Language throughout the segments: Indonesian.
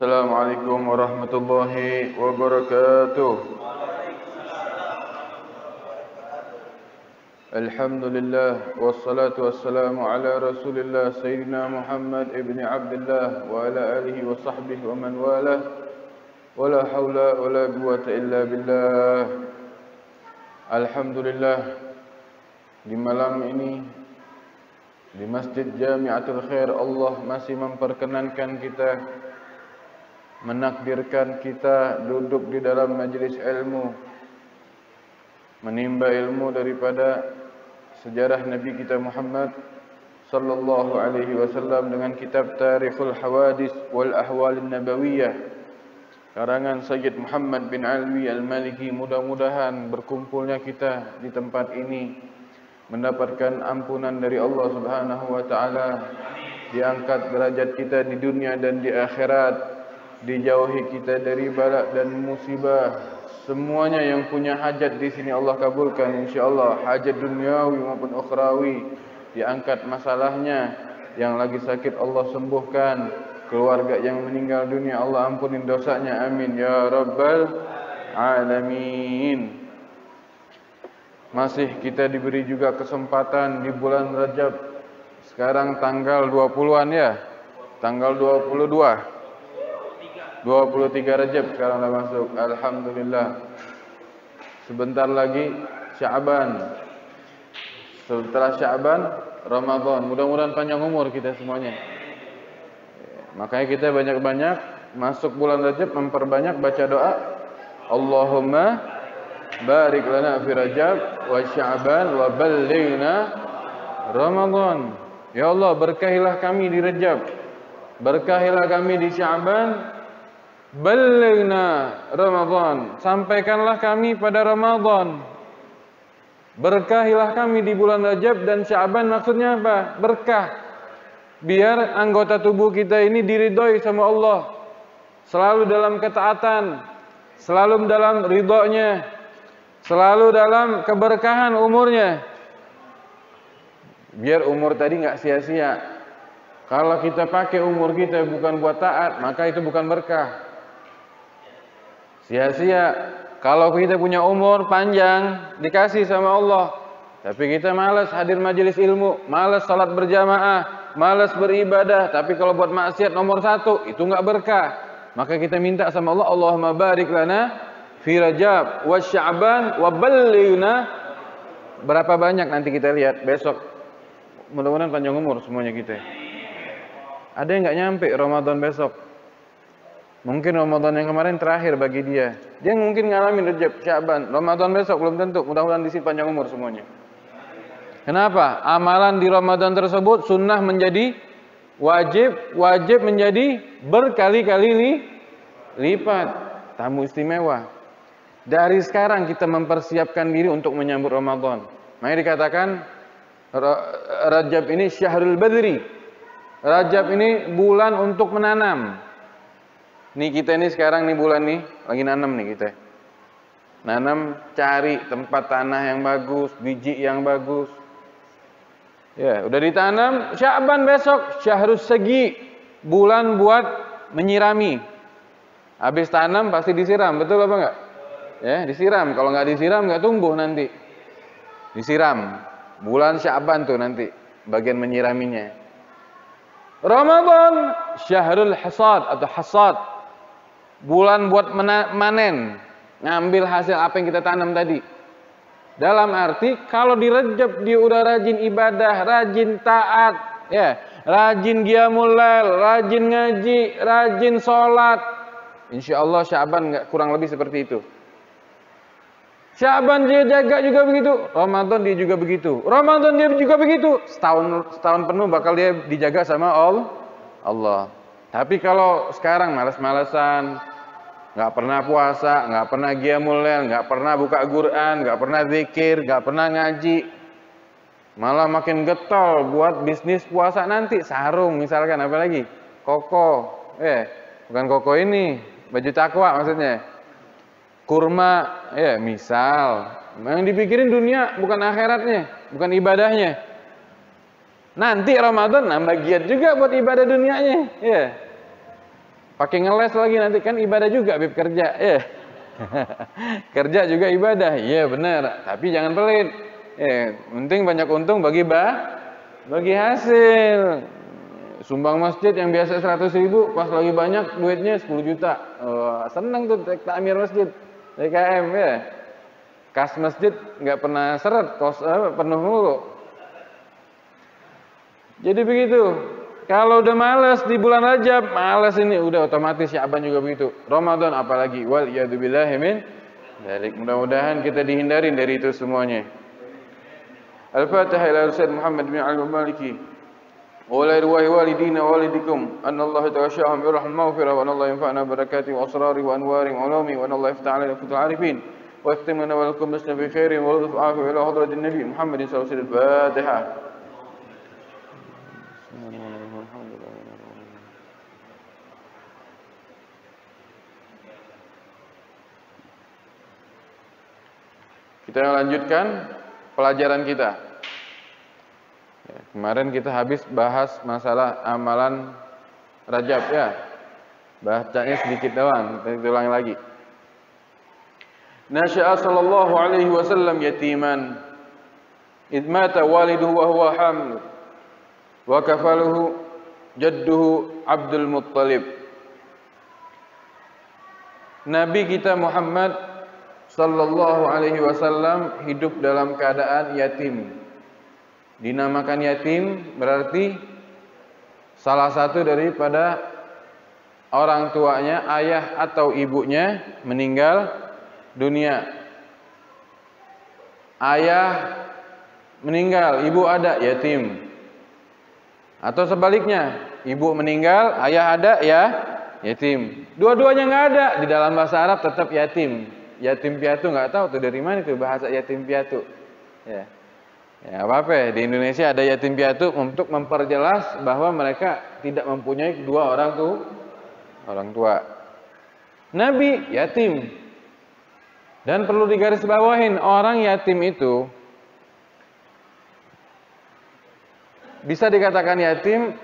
Assalamualaikum warahmatullahi wabarakatuh. Alhamdulillah wassalatu wassalamu ala Rasulillah Sayyidina Muhammad ibn Abdullah wa ala alihi wa sahbihi wa man walah. Wala hawla wala quwwata illa billah. Alhamdulillah, di malam ini di Masjid Jami'atul Khair Allah masih memperkenankan kita, menakdirkan kita duduk di dalam majlis ilmu, menimba ilmu daripada sejarah Nabi kita Muhammad sallallahu alaihi wasallam dengan kitab Tarikhul Hawadis wal Ahwal Nabawiyah karangan Sayyid Muhammad bin Alwi Al-Maliki. Mudah-mudahan berkumpulnya kita di tempat ini mendapatkan ampunan dari Allah Subhanahu wa taala, diangkat derajat kita di dunia dan di akhirat, dijauhi kita dari bala dan musibah. Semuanya yang punya hajat di sini Allah kabulkan insyaallah, hajat duniawi maupun ukhrawi, diangkat masalahnya. Yang lagi sakit Allah sembuhkan, keluarga yang meninggal dunia Allah ampunin dosanya, amin ya rabbal alamin. Masih kita diberi juga kesempatan di bulan Rajab. Sekarang tanggal 20-an ya, tanggal 23 Rajab sekarang dah masuk. Alhamdulillah. Sebentar lagi Sya'ban. Setelah Sya'ban Ramadan. Mudah-mudahan panjang umur kita semuanya. Makanya kita banyak-banyak masuk bulan Rajab memperbanyak baca doa, Allahumma barik lana fi Rajab wa Sya'ban wa ballighna Ramadan. Ya Allah, berkahilah kami di Rajab, berkahilah kami di Sya'ban, ballighna Ramadan, sampaikanlah kami pada Ramadan. Berkahilah kami di bulan Rajab dan Sya'ban, maksudnya apa? Berkah. Biar anggota tubuh kita ini diridhoi sama Allah, selalu dalam ketaatan, selalu dalam ridhonya, selalu dalam keberkahan umurnya. Biar umur tadi nggak sia-sia. Kalau kita pakai umur kita bukan buat taat, maka itu bukan berkah. Sia-sia. Kalau kita punya umur panjang dikasih sama Allah, tapi kita malas hadir majelis ilmu, malas salat berjamaah, malas beribadah, tapi kalau buat maksiat nomor 1 itu enggak berkah. Maka kita minta sama Allah, Allahumma barik lana fi Rajab wa Sya'ban wa ballighna. Berapa banyak nanti kita lihat besok. Mudah-mudahan panjang umur semuanya kita. Ada yang enggak nyampe Ramadan besok. Mungkin Ramadan yang kemarin terakhir bagi dia. Dia mungkin ngalamin Rajab, Sya'ban, Ramadan besok belum tentu. Mudah-mudahan di sini panjang umur semuanya. Kenapa? Amalan di Ramadan tersebut sunnah menjadi wajib, wajib menjadi berkali-kali lipat. Tamu istimewa. Dari sekarang kita mempersiapkan diri untuk menyambut Ramadan. Makanya dikatakan Rajab ini syahrul badri. Rajab ini bulan untuk menanam. Nih kita ini sekarang nih bulan nih lagi nanam nih kita. Nanam, cari tempat tanah yang bagus, biji yang bagus. Ya, udah ditanam, Sya'ban besok syahrus segi, bulan buat menyirami. Habis tanam pasti disiram, betul apa enggak? Ya, disiram. Kalau enggak disiram enggak tumbuh nanti. Disiram. Bulan Sya'ban tuh nanti bagian menyiraminya. Ramadan syahrul hasad atau hasad. Bulan buat manen, ngambil hasil apa yang kita tanam tadi. Dalam arti kalau di Rajab dia udah rajin ibadah, rajin taat, ya, rajin qiyamul lail, rajin ngaji, rajin sholat, insyaallah Sya'ban nggak kurang lebih seperti itu. Sya'ban dia jaga juga begitu, Ramadan dia juga begitu, Ramadan dia juga begitu. Setahun penuh bakal dia dijaga sama Allah. Tapi kalau sekarang malas-malasan, nggak pernah puasa, nggak pernah qiyamul lail, nggak pernah buka Quran, nggak pernah zikir, nggak pernah ngaji, malah makin getol buat bisnis puasa nanti, sarung misalkan, apa lagi, koko, bukan koko ini, baju takwa maksudnya, kurma, misal, yang dipikirin dunia bukan akhiratnya, bukan ibadahnya. Nanti Ramadan nambah giat juga buat ibadah dunianya, ya. Pakai ngeles lagi nanti kan ibadah juga Bib kerja. Ya. Kerja juga ibadah. Iya benar, tapi jangan pelit. Penting banyak untung bagi hasil. Sumbang masjid yang biasa 100.000 pas lagi banyak duitnya 10 juta. Seneng tuh takmir masjid. TKM ya. Kas masjid nggak pernah seret, penuh mulu. Jadi begitu. Kalau udah males di bulan Rajab, males ini udah otomatis Sya'ban juga begitu. Ramadan apalagi. Wal iyadzubillahi min dzalik. Mudah-mudahan kita dihindarin dari itu semuanya. Al-Fatihah ila Rasul Muhammad bin Al-Maliki. Wa la irwahi walidina walidikum anna Allah ta'ashahum bi rahmah maghfirah wa Allah yanfa'na barakatihi wa asrari wa anwari wa ulumi wa Allah yafta'ala lakum arifin wa yahtimuna wa lakum bisna fi khairin wa laduf afi ila hadratin nabi Muhammadin sallallahu alaihi wasallam. Fatihah. Kita lanjutkan pelajaran kita. Kemarin kita habis bahas masalah amalan Rajab ya. Bacanya sedikit doang, kita ulang lagi. Nasya'a sallallahu alaihi wasallam yatiman. Idh mata waliduhu wa huwa hamil. Wa kafaluhu jadduhu Abdul Muttalib. Nabi kita Muhammad sallallahu alaihi wasallam hidup dalam keadaan yatim. Dinamakan yatim berarti salah satu daripada orang tuanya, ayah atau ibunya meninggal dunia. Ayah meninggal, ibu ada, yatim. Atau sebaliknya, ibu meninggal, ayah ada, ya yatim. Dua-duanya nggak ada, di dalam bahasa Arab tetap yatim. Yatim piatu nggak tahu tuh dari mana itu bahasa yatim piatu. Ya, ya apa-apa di Indonesia ada yatim piatu untuk memperjelas bahwa mereka tidak mempunyai dua orang tua. Nabi yatim. Dan perlu digarisbawahin, orang yatim itu bisa dikatakan yatim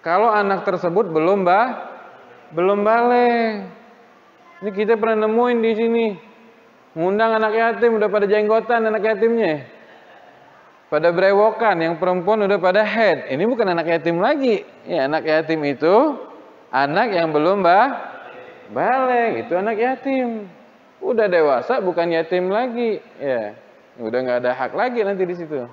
kalau anak tersebut belum balik. Ini kita pernah nemuin di sini. Ngundang anak yatim udah pada jenggotan anak yatimnya. Pada brewokan, yang perempuan udah pada head. Ini bukan anak yatim lagi. Ya, anak yatim itu anak yang belum balik, itu anak yatim. Udah dewasa bukan yatim lagi. Ya, udah nggak ada hak lagi nanti di situ.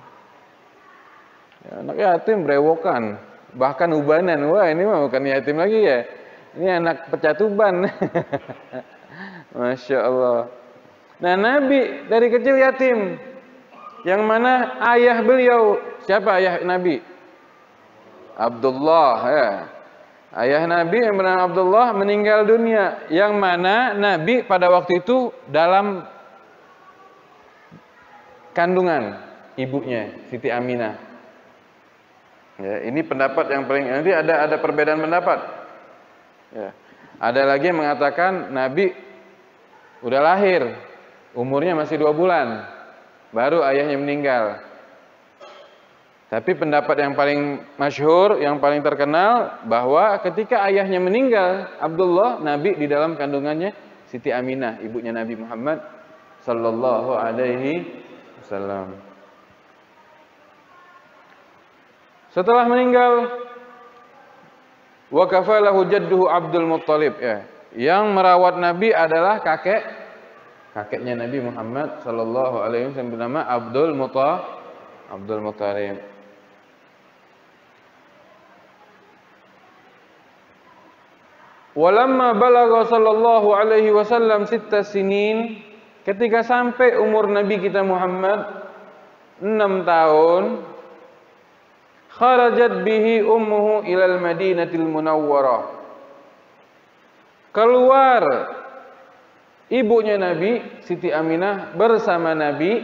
Ya, anak yatim brewokan, bahkan ubanan. Wah, ini mah bukan yatim lagi ya. Ini anak pecatuban. Masya Allah. Nah, Nabi dari kecil yatim. Yang mana ayah beliau, siapa ayah Nabi? Abdullah ya. Ayah Nabi yang bernama Abdullah meninggal dunia. Yang mana Nabi pada waktu itu dalam kandungan ibunya, Siti Aminah. Ya, ini pendapat yang paling, nanti ada perbedaan pendapat. Ya. Ada lagi yang mengatakan Nabi udah lahir, umurnya masih 2 bulan, baru ayahnya meninggal. Tapi pendapat yang paling masyhur, yang paling terkenal, bahwa ketika ayahnya meninggal, Abdullah, Nabi di dalam kandungannya Siti Aminah, ibunya Nabi Muhammad sallallahu alaihi wasallam. Setelah meninggal, wa kafalahu jadduhu Abdul Muttalib ya. Yang merawat Nabi adalah kakeknya Nabi Muhammad sallallahu alaihi wasallam bernama Abdul Muttalib. Walamma balagha sallallahu alaihi wasallam 6 sinin, ketika sampai umur Nabi kita Muhammad 6 tahun, kharajat bihi ummuhu ilal Madinatil Munawwarah. Keluar ibunya Nabi, Siti Aminah, bersama Nabi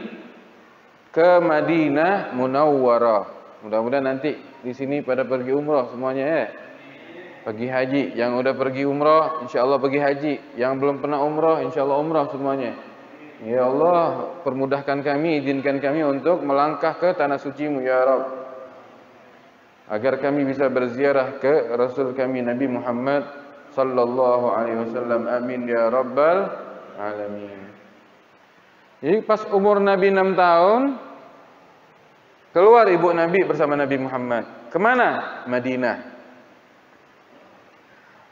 ke Madinah Munawwarah. Mudah-mudahan nanti di sini pada pergi umrah semuanya ya. Pergi haji, yang udah pergi umrah insyaallah pergi haji, yang belum pernah umrah insyaallah umrah semuanya. Ya Allah, permudahkan kami, izinkan kami untuk melangkah ke tanah suci-Mu ya Rabb, agar kami bisa berziarah ke Rasul kami Nabi Muhammad sallallahu alaihi wasallam. Amin ya rabbal alamin. Jadi pas umur Nabi 6 tahun, keluar ibu Nabi bersama Nabi Muhammad. Kemana? Madinah.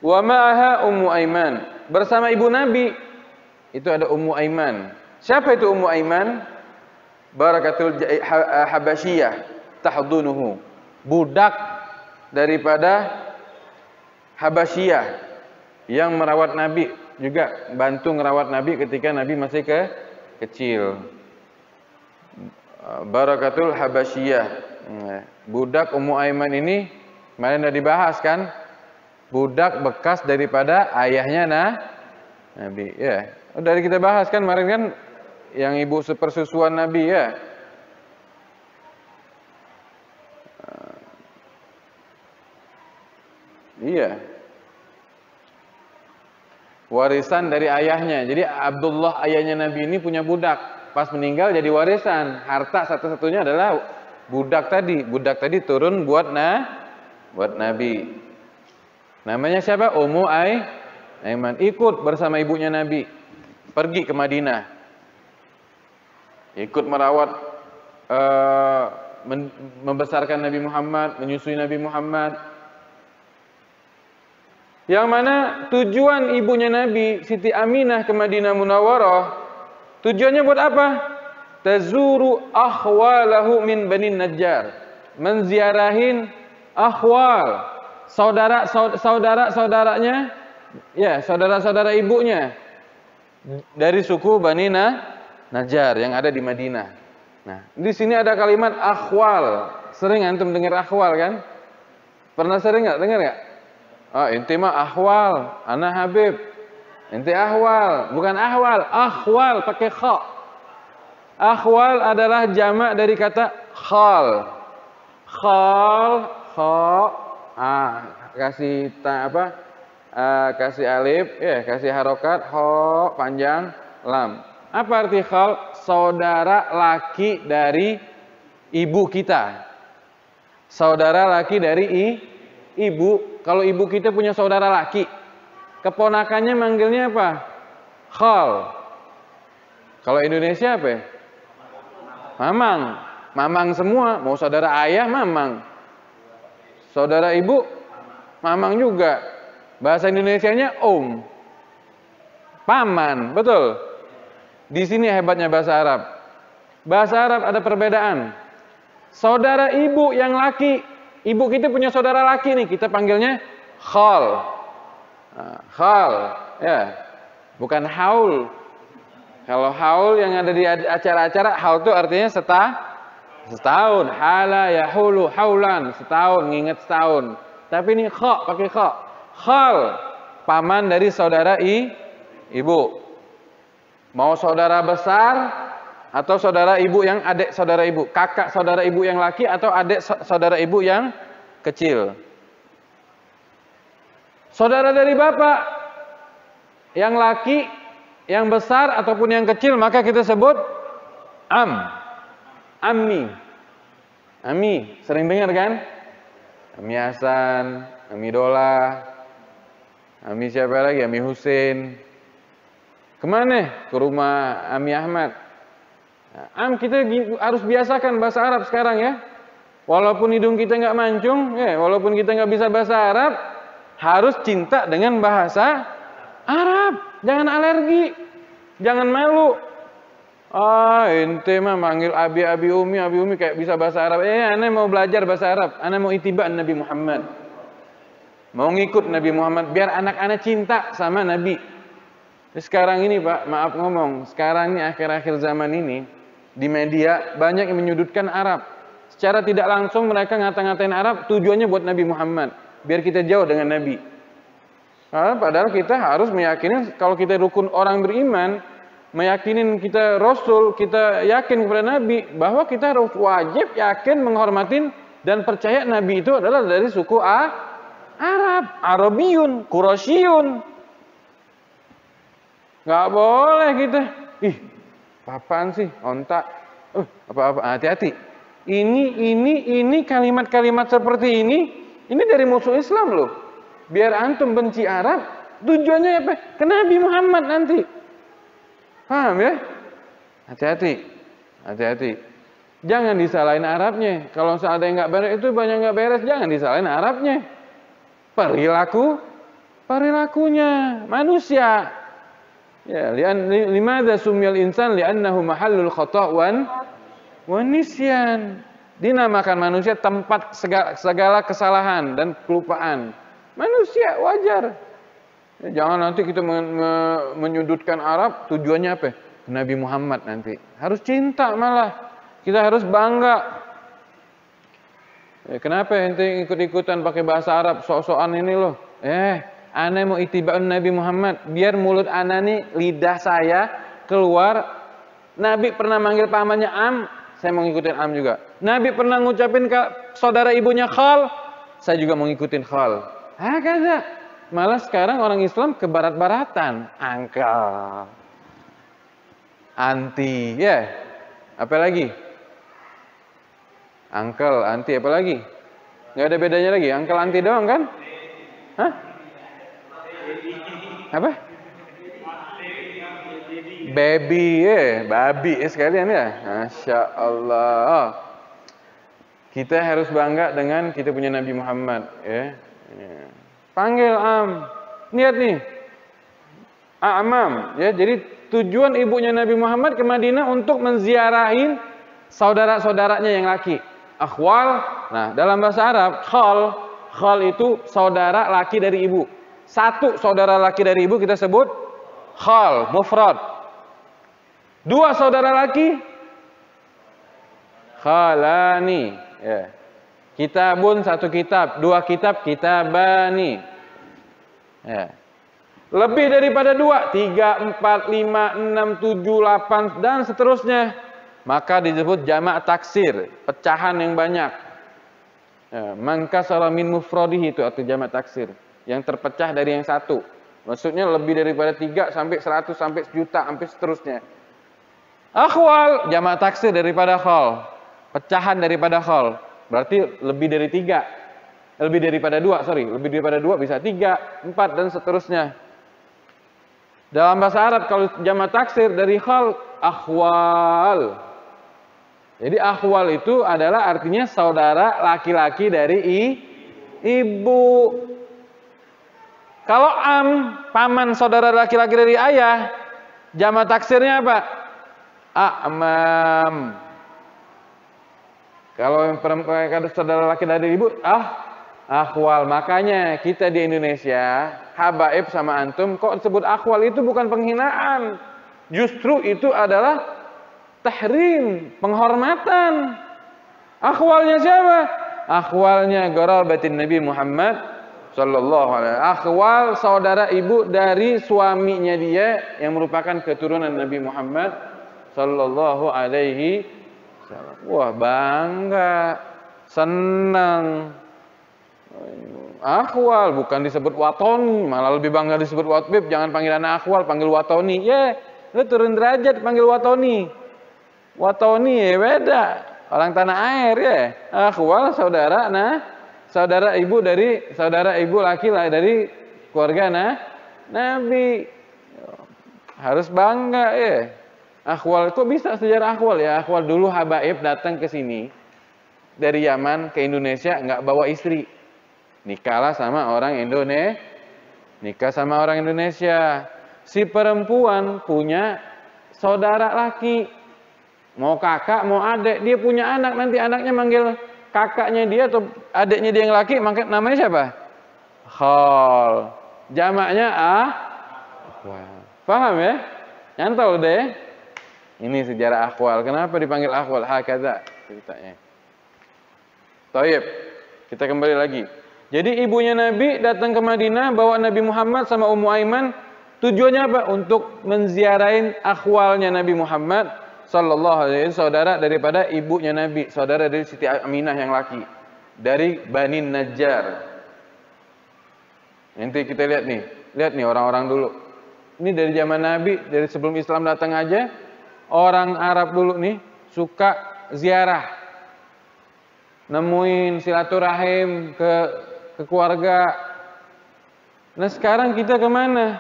Wa ma'aha Ummu Aiman. Bersama ibu Nabi itu ada Ummu Aiman. Siapa itu Ummu Aiman? Barakatul Habasyiyah tahdunuhu. Budak daripada Habasyiyah yang merawat Nabi, juga bantu merawat Nabi ketika Nabi masih kecil. Barakatul Habasyiyah. Budak Ummu Aiman ini kemarin sudah dibahas kan? Budak bekas daripada ayahnya Nabi. Ya, dari kita bahas kan kemarin kan yang ibu sepersusuan Nabi ya. Iya. Warisan dari ayahnya. Jadi Abdullah ayahnya Nabi ini punya budak. Pas meninggal jadi warisan. Harta satu-satunya adalah budak tadi. Budak tadi turun buat Nabi. Namanya siapa? Ummu Aiman. Ikut bersama ibunya Nabi. Pergi ke Madinah. Ikut merawat, membesarkan Nabi Muhammad, menyusui Nabi Muhammad. Yang mana tujuan ibunya Nabi, Siti Aminah ke Madinah Munawwarah, tujuannya buat apa? Tazuru akhwalahu min Bani Najjar. Menziarahin akhwal, saudara-saudaranya, ya, saudara-saudara ibunya dari suku Bani Najjar yang ada di Madinah. Nah, di sini ada kalimat akhwal. Sering antum dengar akhwal kan? Pernah sering nggak dengar nggak? Oh, inti mah ahwal, ana Habib. Inti ahwal, bukan ahwal, akhwal pakai kha. Akhwal adalah jamak dari kata khal. Khal, kha, kasih kasih alif, ya, kasih harokat, kha panjang, lam. Apa arti khal? Saudara laki dari ibu kita. Saudara laki dari ibu. Kalau ibu kita punya saudara laki, keponakannya manggilnya apa? Khal. Kalau Indonesia apa ya? Mamang. Mamang semua. Mau saudara ayah, mamang. Saudara ibu, mamang juga. Bahasa Indonesianya om. Paman, betul. Di sini hebatnya bahasa Arab. Bahasa Arab ada perbedaan. Saudara ibu yang laki, ibu kita punya saudara laki nih, kita panggilnya khal. Khal, ya. Bukan haul. Kalau haul yang ada di acara-acara, haul itu artinya setahun. Hala yahulu haulan, setahun, nginget setahun. Tapi ini kha, pakai kha. Khal, paman dari saudara ibu. Mau saudara besar atau saudara ibu yang adik saudara ibu, kakak saudara ibu yang laki atau adik saudara ibu yang kecil. Saudara dari bapak yang laki, yang besar ataupun yang kecil, maka kita sebut ammi. Ammi, sering dengar kan? Ammi Hasan, Ammi Dola, Ammi siapa lagi? Ammi Husin. Kemana? Ke rumah Ammi Ahmad. Kita harus biasakan bahasa Arab sekarang ya. Walaupun hidung kita nggak mancung, ya, walaupun kita nggak bisa bahasa Arab, harus cinta dengan bahasa Arab. Jangan alergi, jangan malu. Ente mah manggil abi umi kayak bisa bahasa Arab. Ane mau belajar bahasa Arab, ane mau itibaan Nabi Muhammad, mau ngikut Nabi Muhammad, biar anak-anak cinta sama Nabi. Sekarang ini Pak, maaf ngomong, sekarang ini akhir-akhir zaman ini di media banyak yang menyudutkan Arab. Secara tidak langsung mereka ngata-ngatain Arab, tujuannya buat Nabi Muhammad, biar kita jauh dengan Nabi. Padahal kita harus meyakini kalau kita rukun orang beriman, meyakinin kita Rasul, kita yakin kepada Nabi, bahwa kita harus wajib yakin, menghormatin dan percaya Nabi itu adalah dari suku Arab, Arabiyun, Quraisyun. Nggak boleh kita, apaan sih, ontak, apa-apa, hati-hati. Ini kalimat-kalimat seperti ini dari musuh Islam loh. Biar antum benci Arab, Tujuannya apa? Ke Nabi Muhammad nanti. Paham ya? Hati-hati. Hati-hati. Jangan disalahin Arabnya. Kalau ada yang nggak beres, itu banyak nggak beres, jangan disalahin Arabnya. Perilakunya manusia. Ya, limadza sumiyal insan li'annahu mahallul khata' wan nisyan. Dinamakan manusia tempat segala kesalahan dan kelupaan. Manusia wajar. Ya, jangan nanti kita menyudutkan Arab, tujuannya apa? Nabi Muhammad nanti. Harus cinta malah. Kita harus bangga. Kenapa ente ikut-ikutan pakai bahasa Arab, sok-sokan ini loh? Ana mau itiba'un Nabi Muhammad. Biar mulut ana nih, lidah saya keluar. Nabi pernah manggil pamannya Am, saya mau ngikutin Am juga. Nabi pernah ngucapin ke saudara ibunya Khal, saya juga mau ngikutin Khal. Hakaza. Malah sekarang orang Islam ke barat-baratan. Angkel. Anti, ya. Apa lagi? Uncle, anti, apa lagi? Nggak ada bedanya lagi, uncle anti doang kan? Hah? Apa? Baby, babi sekalian ya. Masya Allah. Kita harus bangga dengan kita punya Nabi Muhammad. Ya. Panggil Am. Lihat nih. Amam. Ya, jadi tujuan ibunya Nabi Muhammad ke Madinah untuk menziarahin saudara-saudaranya yang laki. Akhwal, nah dalam bahasa Arab, khal itu saudara laki dari ibu. Satu saudara laki dari ibu kita sebut khal, mufrad. Dua saudara laki, khalani. Ya. Kitabun, satu kitab. Dua kitab, kitabani. Ya. Lebih daripada dua, 3, 4, 5, 6, 7, 8, dan seterusnya. Maka disebut jamak taksir, pecahan yang banyak. Ya, mangkasara min mufradihi itu arti jamak taksir, yang terpecah dari yang satu. Maksudnya lebih daripada 3 sampai 100 sampai 1.000.000 sampai seterusnya. Akhwal jamak taksir daripada khal, pecahan daripada khal. Berarti lebih dari 3. Lebih daripada 2, lebih daripada 2 bisa 3, 4 dan seterusnya. Dalam bahasa Arab kalau jamak taksir dari khal, akhwal. Jadi akhwal itu adalah artinya saudara laki-laki dari ibu. Kalau am, paman saudara laki-laki dari ayah, jamak taksirnya apa? Amam. Kalau yang perempuan ada saudara laki dari ibu, akhwal. Makanya kita di Indonesia, habaib sama antum, kok disebut akhwal itu bukan penghinaan. Justru itu adalah tahrim, penghormatan. Akhwalnya siapa? Akhwalnya qarabatin Nabi Muhammad sallallahu alaihi. Akhwal saudara ibu dari suaminya dia yang merupakan keturunan Nabi Muhammad sallallahu alaihi wasallam. Wah, bangga, senang. Akhwal bukan disebut watoni, malah lebih bangga disebut watbib. Jangan panggil anak akhwal, panggil watoni. Lu turun derajat panggil watoni. Watoni ya beda, orang tanah air ya. Akhwal saudara, saudara ibu laki lah dari keluarga Nabi. Harus bangga ya. Akhwal, kok bisa sejarah akhwal ya? Akhwal dulu habaib datang ke sini dari Yaman ke Indonesia nggak bawa istri, nikah sama orang Indonesia. Si perempuan punya saudara laki. Mau kakak, mau adik, dia punya anak, nanti anaknya manggil kakaknya dia atau adiknya dia yang laki, namanya siapa? Khal. Jamaknya akhwal. Paham ya? Nyantol deh. Ini sejarah akhwal. Kenapa dipanggil akhwal? Hakaza ceritanya. Taib. Kita kembali lagi. Jadi ibunya Nabi datang ke Madinah bawa Nabi Muhammad sama Ummu Aiman. Tujuannya apa? Untuk menziarahin akhwalnya Nabi Muhammad sallallahu alaihi wasallam, saudara daripada ibunya Nabi, saudara dari Siti Aminah yang laki, dari Bani Najjar. Nanti kita lihat nih orang-orang dulu. Ini dari zaman Nabi, dari sebelum Islam datang aja, orang Arab dulu nih suka ziarah, nemuin silaturahim ke keluarga. Nah sekarang kita kemana?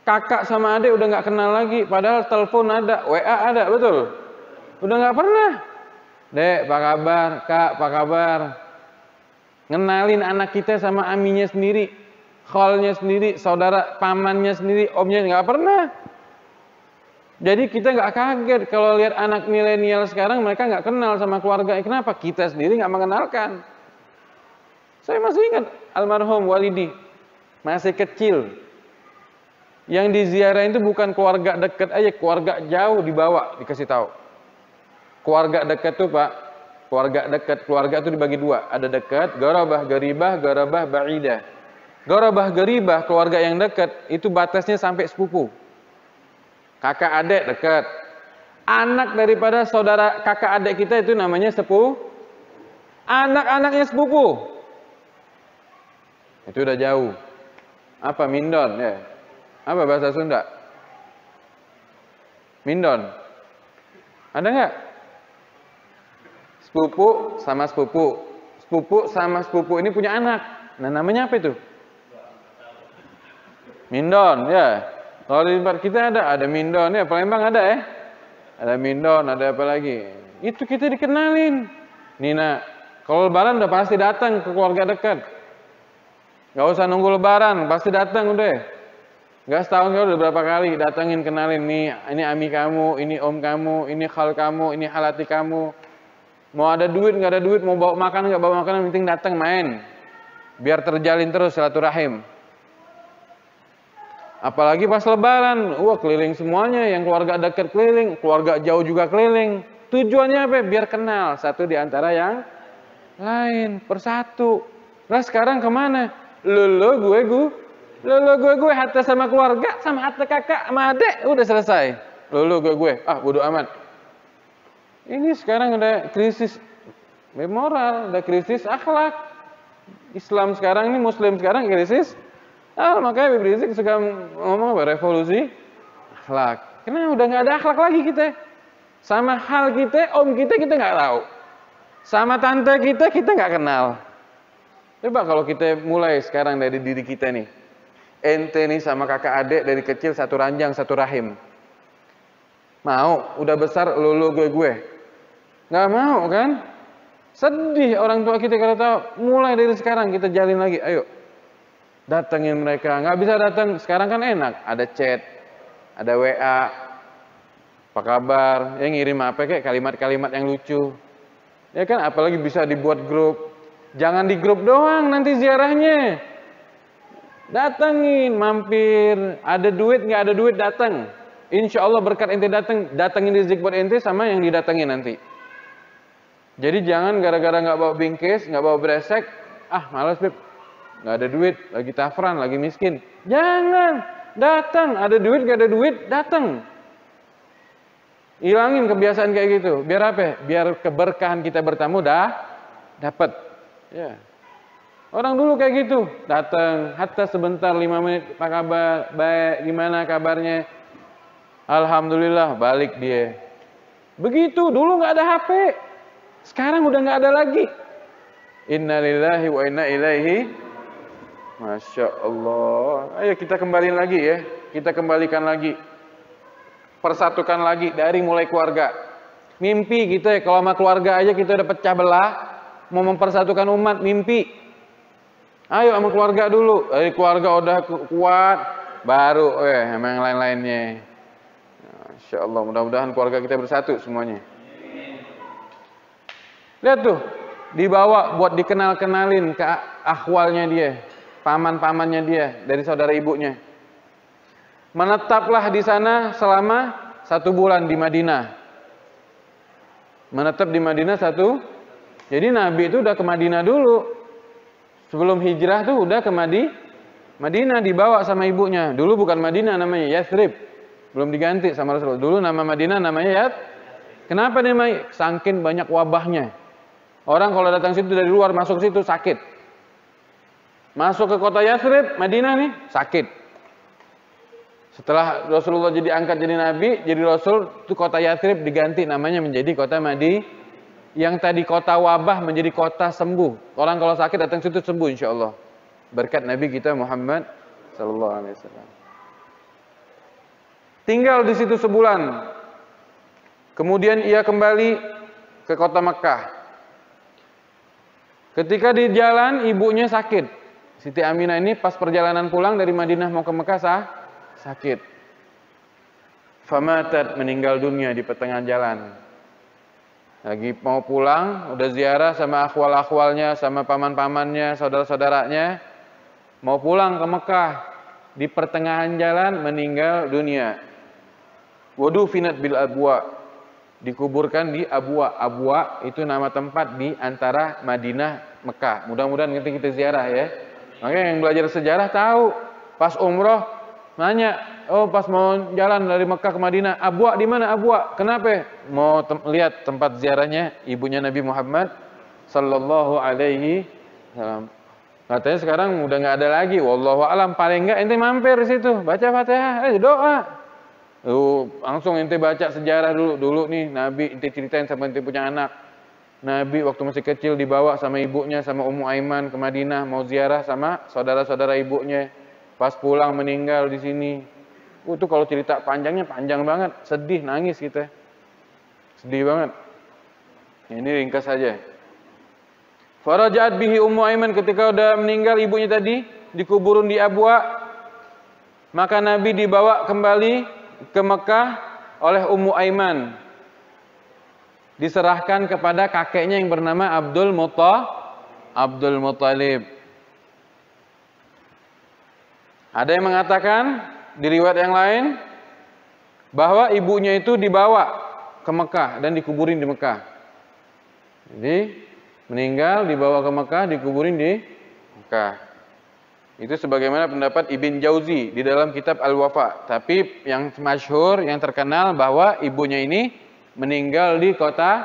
Kakak sama adik udah nggak kenal lagi, padahal telepon ada, WA ada, betul? Udah nggak pernah. Dek, apa kabar? Kak, apa kabar? Ngenalin anak kita sama aminya sendiri, khalnya sendiri, saudara pamannya sendiri, omnya nggak pernah. Jadi kita nggak kaget kalau lihat anak milenial sekarang mereka nggak kenal sama keluarga. Kenapa? Kita sendiri nggak mengenalkan. Saya masih ingat almarhum walidi, masih kecil. Yang diziarahin itu bukan keluarga dekat aja, keluarga jauh dibawa, dikasih tahu. Keluarga dekat tuh Pak, keluarga dekat, keluarga itu dibagi dua, ada dekat, garabah garibah, garabah ba'idah. Garabah garibah, keluarga yang dekat itu batasnya sampai sepupu. Kakak adik dekat. Anak daripada saudara kakak adik kita itu namanya sepupu. Anak-anaknya sepupu. Itu udah jauh. Apa mindon ya? Apa bahasa Sunda? Mindon. Ada nggak? Sepupu sama sepupu. Sepupu sama sepupu ini punya anak. Nah namanya apa itu? Mindon ya. Kalau di tempat kita ada mindon ya. Palembang ada ya. Ada mindon, ada apa lagi? Itu kita dikenalin. Nina, kalau lebaran udah pasti datang ke keluarga dekat. Nggak usah nunggu lebaran, pasti datang udah. Nggak setahun kalau udah berapa kali datangin kenalin nih, ini ami kamu, ini om kamu, ini khal kamu, ini halati kamu. Mau ada duit nggak ada duit, mau bawa makan nggak bawa makanan, penting datang main. Biar terjalin terus silaturahim. Apalagi pas lebaran, wah keliling semuanya, yang keluarga dekat keliling, keluarga jauh juga keliling. Tujuannya apa? Biar kenal satu di antara yang lain, persatu. Nah sekarang kemana? Lolo gue hatta sama keluarga, sama hatta kakak, sama adik, udah selesai. Lolo gue, bodo amat. Ini sekarang udah krisis moral, udah krisis akhlak. Islam sekarang ini, Muslim sekarang krisis. Makanya Habib Rizik suka ngomong apa? Revolusi akhlak. Karena udah nggak ada akhlak lagi kita. Sama hal kita, om kita nggak tahu. Sama tante kita nggak kenal. Coba kalau kita mulai sekarang dari diri kita nih. Ente nih sama kakak adik dari kecil satu ranjang, satu rahim. Mau? Udah besar lulu gue. Nggak mau kan? Sedih orang tua kita kalau tahu. Mulai dari sekarang kita jalin lagi. Ayo. Datengin mereka. Nggak bisa datang. Sekarang kan enak. Ada chat. Ada WA. Apa kabar? Ya ngirim apa kayak kalimat-kalimat yang lucu. Ya kan apalagi bisa dibuat grup. Jangan di grup doang nanti ziarahnya. Datangin, mampir, ada duit nggak ada duit datang. Insya Allah berkat ente datangin rezeki buat ente sama yang didatengin nanti. Jadi jangan gara-gara nggak bawa bingkis, nggak bawa bresek, malas Beb, nggak ada duit, lagi tafran, lagi miskin. Jangan, datang, ada duit nggak ada duit, datang. Hilangin kebiasaan kayak gitu. Biar apa? Biar keberkahan kita bertamu dapat. Ya. Orang dulu kayak gitu, datang, hatta sebentar 5 menit, apa kabar, baik, gimana kabarnya? Alhamdulillah, balik dia. Begitu, dulu nggak ada HP, sekarang udah nggak ada lagi. Innalillahi wa inna ilaihi. Masya Allah. Ayo kita kembali lagi ya, kita kembalikan lagi, persatukan lagi dari mulai keluarga. Mimpi kita kalau sama keluarga aja kita udah pecah belah, mau mempersatukan umat, mimpi. Ayo sama keluarga dulu, dari keluarga udah kuat, baru sama yang lain-lainnya. Insya Allah, mudah-mudahan keluarga kita bersatu semuanya. Lihat tuh, dibawa buat dikenal-kenalin ke akhwalnya dia, paman-pamannya dia, dari saudara ibunya. Menetaplah di sana selama 1 bulan di Madinah. Menetap di Madinah jadi Nabi itu udah ke Madinah dulu. Sebelum hijrah tuh udah ke Madinah dibawa sama ibunya. Dulu bukan Madinah namanya, Yathrib. Belum diganti sama Rasulullah. Dulu nama Madinah namanya Kenapa namanya? Saking banyak wabahnya. Orang kalau datang situ dari luar masuk situ sakit. Masuk ke kota Yathrib, Madinah nih, sakit. Setelah Rasulullah jadi angkat jadi Nabi, jadi Rasul, itu kota Yathrib diganti namanya menjadi kota Madinah. Yang tadi kota wabah menjadi kota sembuh. Orang kalau sakit datang situ sembuh insya Allah. berkat Nabi kita Muhammad sallallahu alaihi wasallam. Tinggal di situ sebulan. Kemudian ia kembali ke kota Mekah. Ketika di jalan ibunya sakit. Siti Aminah ini pas perjalanan pulang dari Madinah mau ke Mekah sakit. Famatat, meninggal dunia di pertengahan jalan. Lagi mau pulang, udah ziarah sama akhwal-akhwalnya, sama paman-pamannya, saudara-saudaranya. Mau pulang ke Mekah. Di pertengahan jalan meninggal dunia. Wadufinat bil Abwa, dikuburkan di Abwa. Abwa itu nama tempat di antara Madinah, Mekah. Mudah-mudahan nanti kita ziarah ya. Makanya yang belajar sejarah tahu. Pas umroh nanya, oh pas mau jalan dari Mekah ke Madinah, Abwa di mana Abwa? Kenapa? Mau lihat tempat ziarahnya ibunya Nabi Muhammad sallallahu alaihi wasallam. Katanya sekarang udah nggak ada lagi. Wallahu alam, paling enggak ente mampir di situ, baca Fatihah, doa. Langsung ente baca sejarah dulu nih Nabi, ente ceritain sama ente punya anak. Nabi waktu masih kecil dibawa sama ibunya, sama Ummu Aiman ke Madinah mau ziarah sama saudara-saudara ibunya. Pas pulang meninggal di sini. Itu kalau cerita panjangnya panjang banget, sedih, nangis kita. Sedih banget. Ini ringkas saja. Faraja'at bihi Ummu Aiman, ketika udah meninggal ibunya tadi, dikuburun di Abwa. Maka Nabi dibawa kembali ke Mekah oleh Ummu Aiman. Diserahkan kepada kakeknya yang bernama Abdul Muttalib. Ada yang mengatakan di riwayat yang lain bahwa ibunya itu dibawa ke Mekah dan dikuburin di Mekah. Jadi meninggal dibawa ke Mekah, dikuburin di Mekah. Itu sebagaimana pendapat Ibn Jauzi di dalam kitab Al-Wafa. Tapi yang masyhur, yang terkenal bahwa ibunya ini meninggal di kota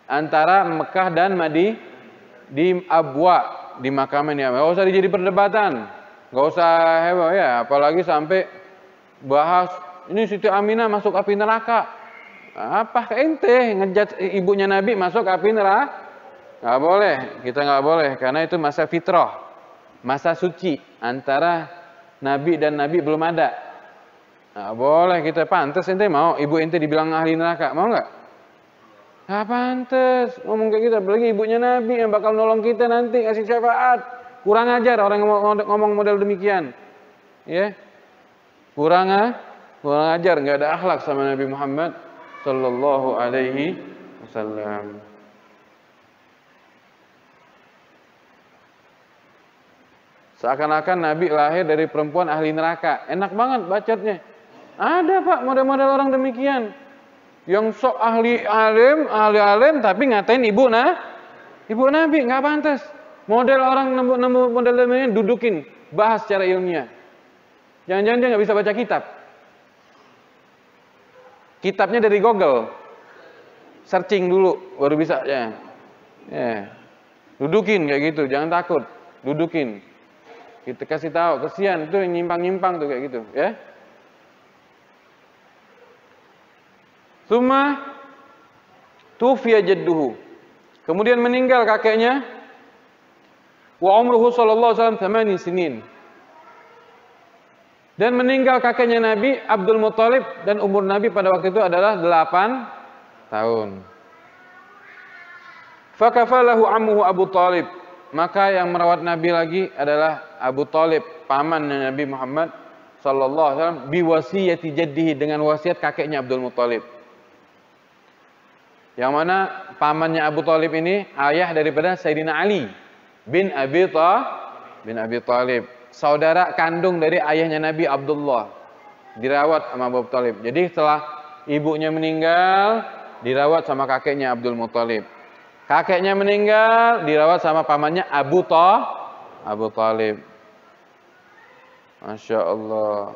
antara Mekah dan di Abwa, di makamannya. Enggak usah jadi perdebatan. Enggak usah heboh ya, apalagi sampai bahas ini Siti Aminah masuk api neraka. Apa ente ngejat ibunya Nabi masuk api neraka? Enggak boleh, kita enggak boleh karena itu masa fitrah. Masa suci antara Nabi dan Nabi belum ada. Nah, boleh kita pantas ente mau ibu ente dibilang ahli neraka, mau nggak? Nggak pantas ngomong kayak gitu, apalagi ibunya Nabi yang bakal nolong kita nanti ngasih syafaat. Kurang ajar orang ngomong model demikian, ya? Kurang ajar, nggak ada akhlak sama Nabi Muhammad sallallahu alaihi wasallam. Seakan-akan Nabi lahir dari perempuan ahli neraka. Enak banget bacotnya. Ada Pak model-model orang demikian. Yang sok ahli alim tapi ngatain ibu Nabi, nggak pantas. Model orang nemu model demikian dudukin, bahas secara ilmiah. Jangan-jangan dia nggak bisa baca kitab. Kitabnya dari Google. Searching dulu baru bisa ya. Dudukin kayak gitu, jangan takut. Dudukin. Kita kasih tahu, kesian itu yang nyimpang-nyimpang tuh kayak gitu, ya. Tsumma tufiya jadduhu. Kemudian meninggal kakeknya. Wa umruhu sallallahu alaihi wasallam 8 sinin. Dan meninggal kakeknya Nabi Abdul Muttalib dan umur Nabi pada waktu itu adalah 8 tahun. Fakafalahu ammuhu Abu Talib. Maka yang merawat Nabi lagi adalah Abu Talib, pamannya Nabi Muhammad sallallahu alaihi wasallam, biwasiyati jaddihi, dengan wasiat kakeknya Abdul Muttalib. Yang mana pamannya Abu Talib ini ayah daripada Sayyidina Ali bin Abi Talib, saudara kandung dari ayahnya Nabi Abdullah, dirawat sama Abu Talib. Jadi setelah ibunya meninggal, dirawat sama kakeknya Abdul Muttalib. Kakeknya meninggal, dirawat sama pamannya Abu Talib. Masya Allah.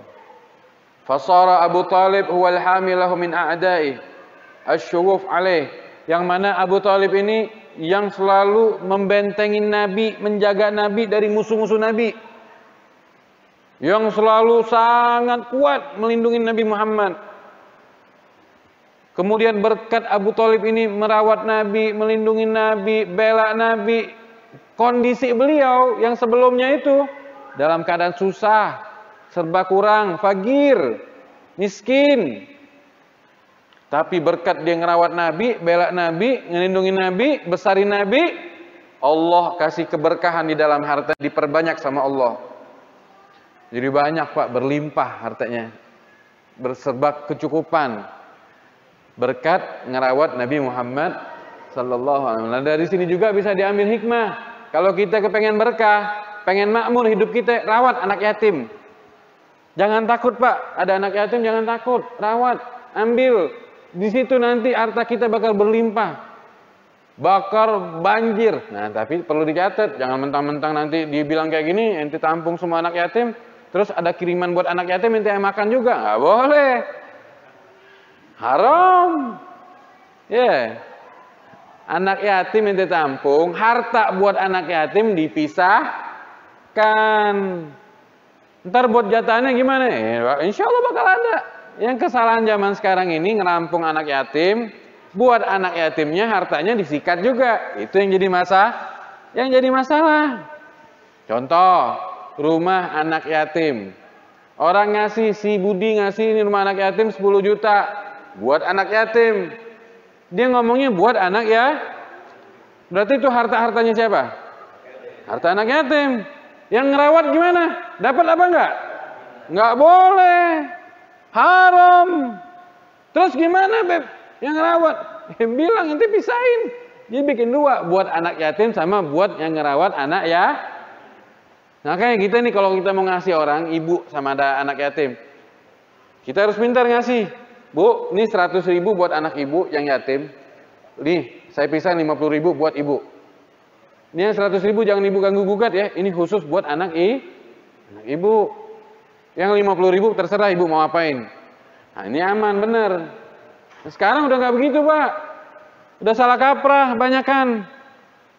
Fasara Abu Talib huwal hamilahu min a'da'i asyuruf alaih. Yang mana Abu Talib ini yang selalu membentengin Nabi, menjaga Nabi dari musuh-musuh Nabi. Yang selalu sangat kuat melindungi Nabi Muhammad. Kemudian berkat Abu Talib ini merawat Nabi, melindungi Nabi, bela Nabi. kondisi beliau yang sebelumnya itu dalam keadaan susah, serba kurang, fakir, miskin. Tapi berkat dia ngerawat Nabi, bela Nabi, ngelindungi Nabi, besarin Nabi, Allah kasih keberkahan di dalam harta, diperbanyak sama Allah. Jadi banyak Pak, berlimpah hartanya, berserba kecukupan. Berkat ngerawat Nabi Muhammad sallallahu alaihi wasallam. Nah, dari sini juga bisa diambil hikmah. Kalau kita kepengen berkah, pengen makmur hidup kita, rawat anak yatim. Jangan takut Pak, ada anak yatim jangan takut, rawat, ambil. Di situ nanti harta kita bakal berlimpah, bakal banjir. Nah, tapi perlu dicatat, jangan mentang-mentang nanti dibilang kayak gini, ente tampung semua anak yatim, terus ada kiriman buat anak yatim ente makan juga, nggak boleh, haram. Ya, anak yatim ente tampung, harta buat anak yatim dipisahkan. Ntar buat jatahnya gimana? Insya Allah bakal ada. Yang kesalahan zaman sekarang ini ngerampung anak yatim, buat anak yatimnya hartanya disikat juga. Itu yang jadi masalah. Contoh, rumah anak yatim. Orang ngasih, si Budi ngasih ini rumah anak yatim 10 juta buat anak yatim. Dia ngomongnya buat anak ya. Berarti itu harta-hartanya siapa? Harta anak yatim. Yang ngerawat gimana? Dapat apa enggak? Enggak boleh. Haram. Terus gimana Beb? Yang ngerawat? Bilang nanti pisahin. Dia bikin dua, buat anak yatim sama buat yang ngerawat anak ya. Nah kayak kita nih kalau kita mau ngasih orang, ibu sama ada anak yatim, kita harus pintar ngasih. Bu, ini 100.000 buat anak ibu yang yatim. Nih, saya pisah 50.000 buat ibu. Ini yang 100.000 jangan ibu ganggu gugat ya. Ini khusus buat anak ibu. Yang 50.000 terserah ibu mau apain. Nah ini aman bener. Sekarang udah nggak begitu Pak. Udah salah kaprah banyakan.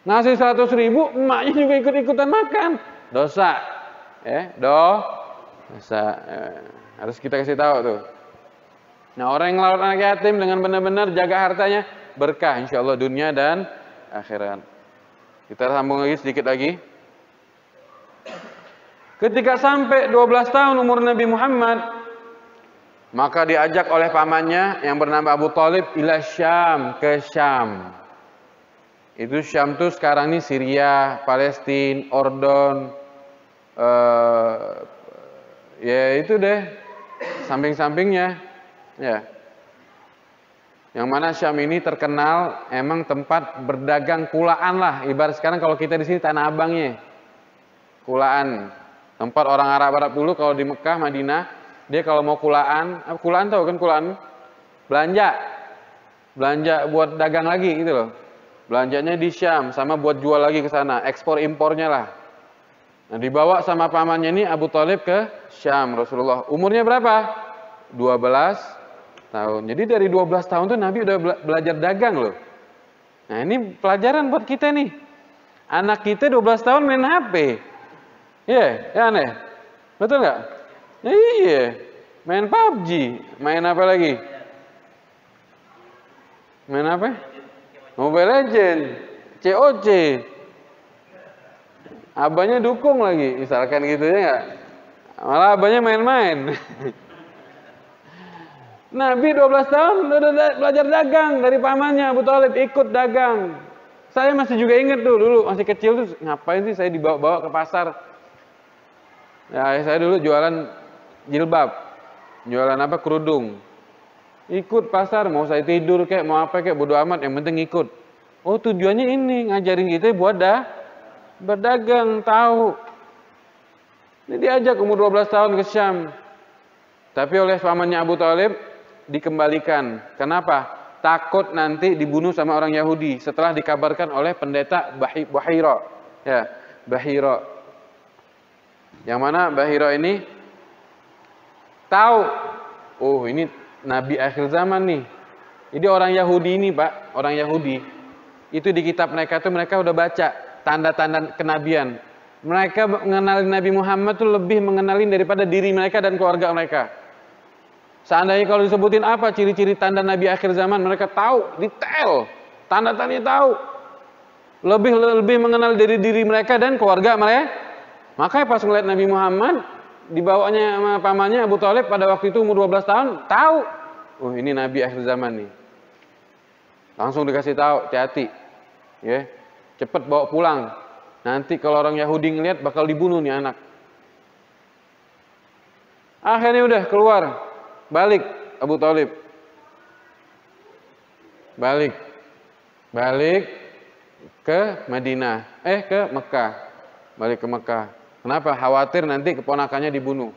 Ngasih 100.000, emaknya juga ikut-ikutan makan. Dosa. Dosa. Harus kita kasih tahu tuh. Nah orang yang ngerawat anak yatim dengan benar-benar jaga hartanya, berkah insya Allah dunia dan akhirat. Kita sambung lagi sedikit lagi. Ketika sampai 12 tahun umur Nabi Muhammad, maka diajak oleh pamannya yang bernama Abu Thalib ila Syam, ke Syam. Itu Syam tuh sekarang ini Syria, Palestina, Ordon, ya itu deh samping-sampingnya. Ya. Yang mana Syam ini terkenal emang tempat berdagang kulaan lah. Ibarat sekarang kalau kita di sini Tanah Abangnya, kulaan. Tempat orang Arab dulu kalau di Mekah, Madinah, dia kalau mau kulaan tahu kan kulaan? Belanja buat dagang lagi gitu loh. Belanjanya di Syam sama buat jual lagi ke sana, ekspor impornya lah. Nah, dibawa sama pamannya ini Abu Thalib ke Syam Rasulullah. Umurnya berapa? 12 tahun. Jadi dari 12 tahun tuh Nabi udah belajar dagang loh. Nah, ini pelajaran buat kita nih. Anak kita 12 tahun main HP. Iya, ya aneh. Betul nggak? Iya, main PUBG, main apa lagi? Main apa? Mobile Legend, COC. Abahnya dukung lagi, misalkan gitu ya nggak? Malah abahnya main-main. Nabi 12 tahun udah belajar dagang dari pamannya Abu Thalib, ikut dagang. Saya masih juga ingat tuh dulu masih kecil tuh ngapain sih saya dibawa-bawa ke pasar. Ya, saya dulu jualan jilbab, jualan apa kerudung. Ikut pasar, mau saya tidur kayak mau apa kayak bodo amat, yang penting ikut. Oh tujuannya ini ngajarin kita buat berdagang, tahu. Ini diajak umur 12 tahun ke Syam. Tapi oleh pamannya Abu Thalib dikembalikan. Kenapa? Takut nanti dibunuh sama orang Yahudi. Setelah dikabarkan oleh pendeta Bahira. Ya, Bahira. Yang mana Bahira ini tahu, oh ini Nabi akhir zaman nih. Jadi orang Yahudi ini Pak, orang Yahudi. Itu di kitab mereka tuh mereka udah baca tanda-tanda kenabian. Mereka mengenali Nabi Muhammad tuh lebih mengenalin daripada diri mereka dan keluarga mereka. Seandainya kalau disebutin apa ciri-ciri tanda Nabi akhir zaman, mereka tahu, detail. Tanda-tandanya tahu. lebih mengenal diri mereka dan keluarga mereka. Makanya pas ngeliat Nabi Muhammad dibawanya sama pamannya Abu Thalib pada waktu itu umur 12 tahun, tahu, oh ini Nabi akhir zaman nih. Langsung dikasih tahu, hati-hati, ya, cepet bawa pulang. Nanti kalau orang Yahudi ngeliat bakal dibunuh nih anak. Akhirnya udah keluar, balik Abu Thalib, balik ke Madinah, ke Mekah, balik ke Mekah. Kenapa? Khawatir nanti keponakannya dibunuh.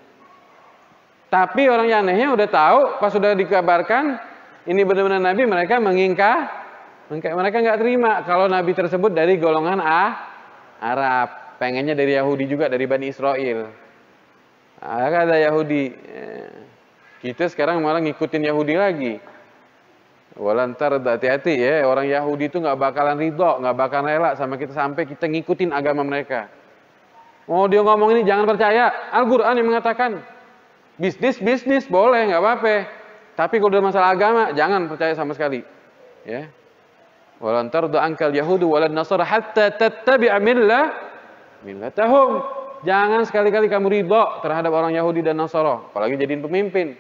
Tapi orang yang anehnya udah tahu, pas sudah dikabarkan ini benar-benar Nabi, mereka mereka nggak terima kalau Nabi tersebut dari golongan Arab, pengennya dari Yahudi juga, dari Bani Israel. Ada Yahudi, kita sekarang malah ngikutin Yahudi lagi. Walantar, hati-hati ya, orang Yahudi itu nggak bakalan ridho, nggak bakalan rela sama kita sampai kita ngikutin agama mereka. Oh dia ngomong ini jangan percaya, Al-Quran yang mengatakan bisnis boleh nggak apa-apa, tapi kalau udah masalah agama jangan percaya sama sekali. Ya, walantar angkal Yahudu walan Nasara hatta tattabi'a millatahum. Jangan sekali-kali kamu ridho terhadap orang Yahudi dan Nasara, apalagi jadiin pemimpin,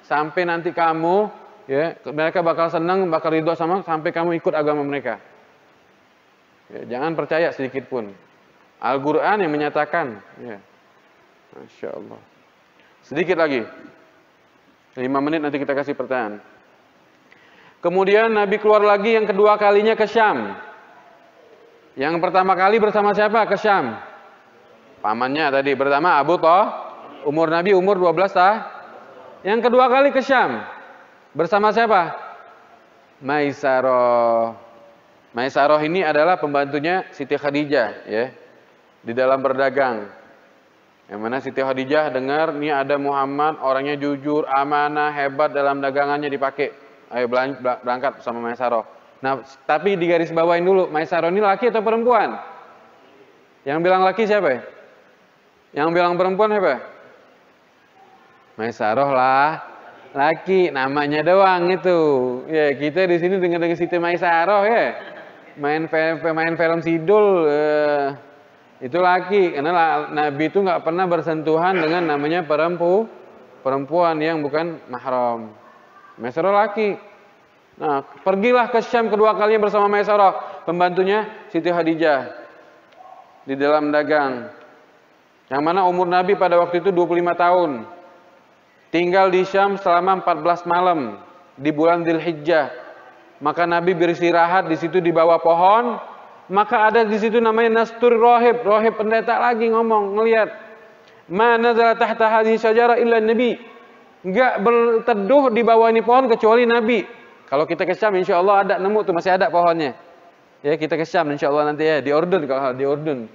sampai nanti kamu, ya, mereka bakal senang, bakal ridho sampai kamu ikut agama mereka. Ya, jangan percaya sedikit pun. Al-Quran yang menyatakan. Ya. Masya Allah. Sedikit lagi. 5 menit nanti kita kasih pertanyaan. Kemudian Nabi keluar lagi yang kedua kalinya ke Syam. Yang pertama kali bersama siapa? Ke Syam. Pamannya tadi. Pertama Abu Thalib. Nabi umur 12 tahun. Yang kedua kali ke Syam. Bersama siapa? Maisaroh. Maisaroh ini adalah pembantunya Siti Khadijah, ya, di dalam berdagang. Yang mana Siti Khadijah dengar nih ada Muhammad, orangnya jujur, amanah, hebat dalam dagangannya, dipakai. Ayo berangkat sama Maisaroh. Nah, tapi digaris bawain dulu, Maisaroh ini laki atau perempuan? Yang bilang laki siapa? Yang bilang perempuan siapa? Maisaroh lah. Laki, namanya doang itu. Ya, kita di sini dengar Siti Maisaroh ya. Main film Sidul, itu laki. Karena Nabi itu nggak pernah bersentuhan dengan namanya perempuan yang bukan mahram. Maisaroh laki. Nah, pergilah ke Syam kedua kalinya bersama Maisaroh, pembantunya Siti Khadijah, di dalam dagang. Yang mana umur Nabi pada waktu itu 25 tahun. Tinggal di Syam selama 14 malam di bulan Dzulhijjah. Maka Nabi beristirahat di situ di bawah pohon. Maka ada di situ namanya Nastur Rohib. Rohib pendeta lagi ngomong, ngelihat. Ma nazala tahta hadhihi syajara illa Nabi. Enggak berteduh di bawah ini pohon kecuali Nabi. Kalau kita ke Syam insya Allah ada, nemu tuh, masih ada pohonnya. Ya, kita ke Syam insya Allah nanti ya, di Urdun kalau di Urdun.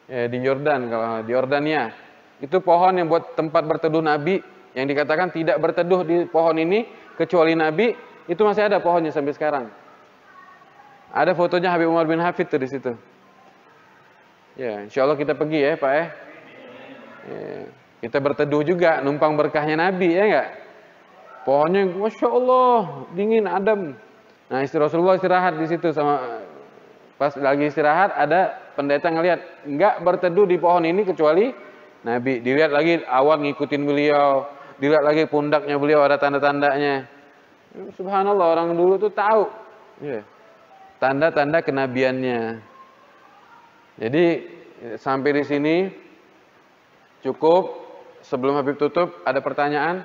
Ya, di Yordan kalau di Yordania. Itu pohon yang buat tempat berteduh Nabi, yang dikatakan tidak berteduh di pohon ini kecuali Nabi, itu masih ada pohonnya sampai sekarang. Ada fotonya Habib Umar bin Hafid tuh di situ. Ya, insya Allah kita pergi ya Pak ya. Kita berteduh juga, numpang berkahnya Nabi ya enggak? Pohonnya Masya Allah dingin, adem. Nah, Rasulullah istirahat di situ, sama pas lagi istirahat ada pendeta ngelihat enggak berteduh di pohon ini kecuali Nabi. Dilihat lagi awan ngikutin beliau, dilihat lagi pundaknya beliau ada tanda-tandanya. Subhanallah, orang dulu tuh tahu tanda-tanda kenabiannya. Jadi sampai di sini cukup. Sebelum Habib tutup, ada pertanyaan?